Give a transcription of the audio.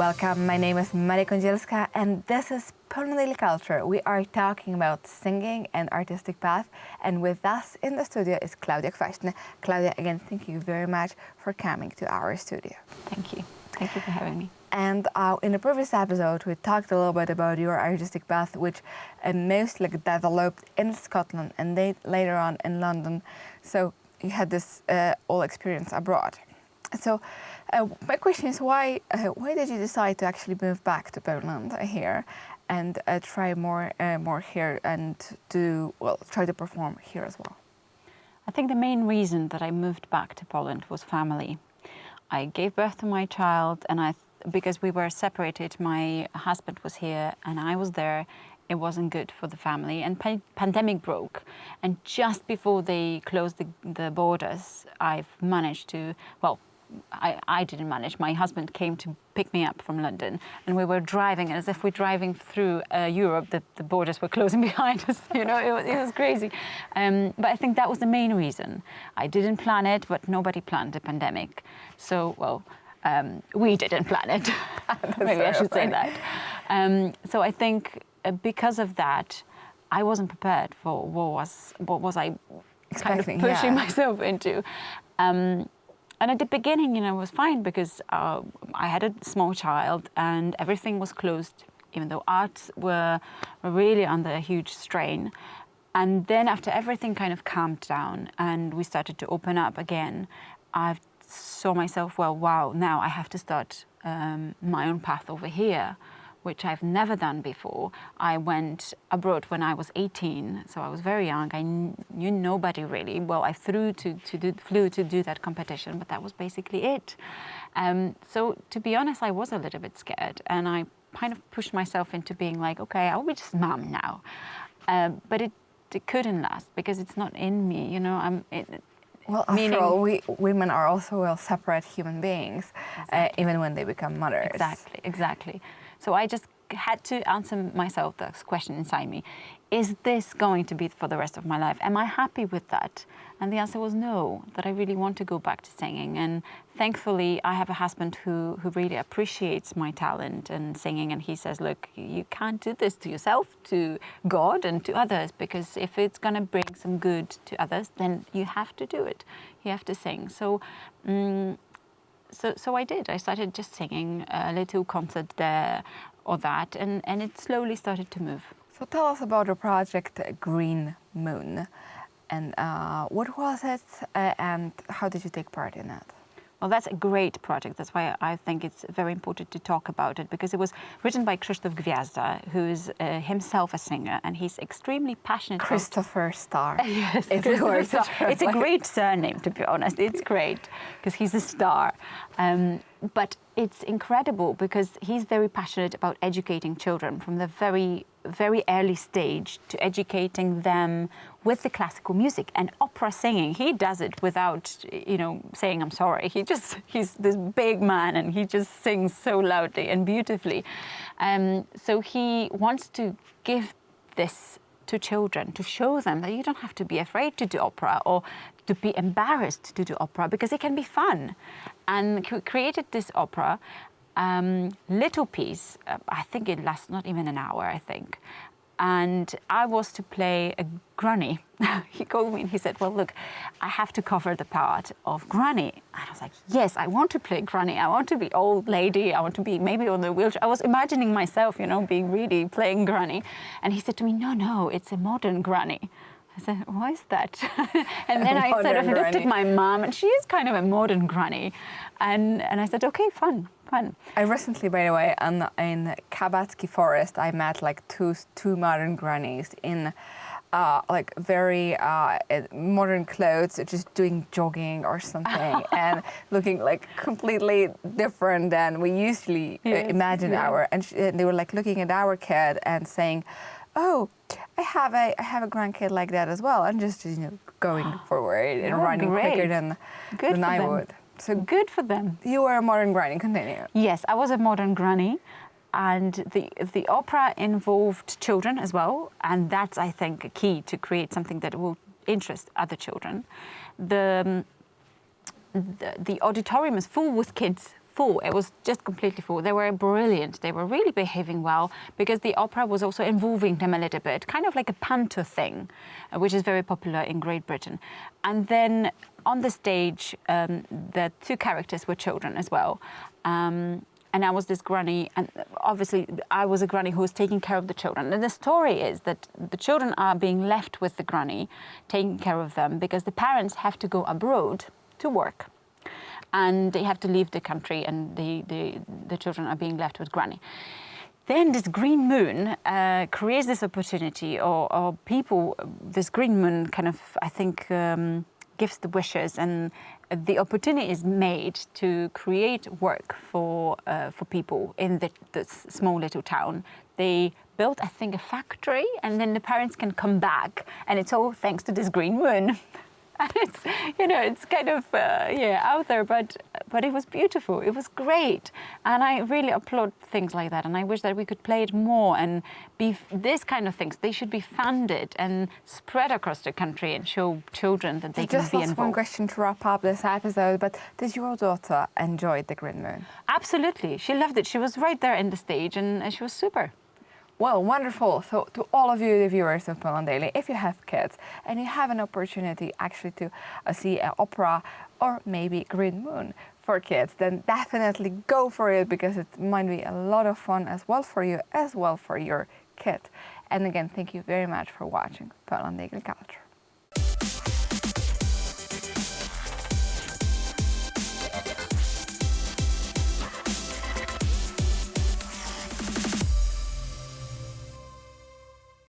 welcome. My name is Maria Kądzielska and this is Poland Daily Culture. We are talking about singing and artistic path, and with us in the studio is Klaudia Kwaśny. Klaudia, again, thank you very much for coming to our studio. Thank you. Thank you for having me. And in the previous episode, we talked a little bit about your artistic path, which mostly developed in Scotland and later on in London. So you had this all experience abroad. So my question is, why did you decide to actually move back to Poland here and try more here and try to perform here as well? I think the main reason that I moved back to Poland was family. I gave birth to my child, and because we were separated, my husband was here and I was there. It wasn't good for the family, and pandemic broke, and just before they closed the borders, I've managed to, I didn't manage. My husband came to pick me up from London, and we were driving, and as if we're driving through Europe, the borders were closing behind us. You know, it was crazy. But I think that was the main reason. I didn't plan it, but nobody planned the pandemic. So, we didn't plan it. Maybe I should say that. So I think because of that, I wasn't prepared for what was I kind of pushing myself into. And at the beginning, it was fine because I had a small child and everything was closed, even though arts were really under a huge strain. And then after everything kind of calmed down and we started to open up again, I saw myself, wow, now I have to start my own path over here, which I've never done before. I went abroad when I was 18, so I was very young. I knew nobody really. Well, I flew to do that competition, but that was basically it. So to be honest, I was a little bit scared, and I kind of pushed myself into being like, okay, I'll be just mum now. But it couldn't last because it's not in me, Well, after all, women are also separate human beings, even when they become mothers. Exactly. So I just had to answer myself this question inside me. Is this going to be for the rest of my life? Am I happy with that? And the answer was no, that I really want to go back to singing. And thankfully, I have a husband who really appreciates my talent and singing. And he says, look, you can't do this to yourself, to God and to others, because if it's going to bring some good to others, then you have to do it. You have to sing. So I did. I started just singing a little concert there or that, and it slowly started to move. So tell us about the project Green Moon, and what was it, and how did you take part in it? Well, that's a great project. That's why I think it's very important to talk about it, because it was written by Krzysztof Gwiazda, who's himself a singer, and he's extremely passionate. Christopher Star. Yes, it's a great surname, to be honest. It's great because he's a star. But it's incredible because he's very passionate about educating children from the very, very early stage to educating them with the classical music and opera singing. He does it without, saying I'm sorry. He's this big man and he just sings so loudly and beautifully. So he wants to give this to children, to show them that you don't have to be afraid to do opera or to be embarrassed to do opera, because it can be fun. And created this opera, little piece. I think it lasts not even an hour, I think. And I was to play a granny. He called me and he said, well, look, I have to cover the part of granny. And I was like, yes, I want to play granny. I want to be old lady. I want to be maybe on the wheelchair. I was imagining myself, being really playing granny. And he said to me, no, it's a modern granny. I said, why is that? And then I sort of looked at my mom, and she is kind of a modern granny. And I said, okay, fun. I recently, by the way, in Kabacki Forest, I met two modern grannies in very modern clothes, just doing jogging or something, and looking completely different than we usually imagine and they were looking at our kid and saying, oh, I have a grandkid like that as well, and just going forward and running quicker than I would. So good for them. You were a modern granny. Continue. Yes, I was a modern granny, and the opera involved children as well, and that's, I think, a key to create something that will interest other children. The auditorium is full with kids full. It was just completely full. They were brilliant. They were really behaving well because the opera was also involving them a little bit, kind of like a panto thing, which is very popular in Great Britain. And then on the stage, the two characters were children as well. And I was this granny, and obviously I was a granny who was taking care of the children. And the story is that the children are being left with the granny, taking care of them, because the parents have to go abroad to work. And they have to leave the country, and the children are being left with granny. Then this green moon creates this opportunity, or people, this green moon kind of, I think, gives the wishes, and the opportunity is made to create work for people in this small little town. They built, I think, a factory, and then the parents can come back, and it's all thanks to this green moon. And it's, it's kind of, out there, but it was beautiful. It was great. And I really applaud things like that. And I wish that we could play it more and be this kind of things. They should be funded and spread across the country and show children that they can be involved. Just one question to wrap up this episode, but did your daughter enjoy the Green Moon? Absolutely. She loved it. She was right there in the stage, and she was super. Well, wonderful. So to all of you, the viewers of Poland Daily, if you have kids and you have an opportunity actually to see an opera or maybe Green Moon for kids, then definitely go for it, because it might be a lot of fun as well for you, as well for your kid. And again, thank you very much for watching Poland Daily Culture.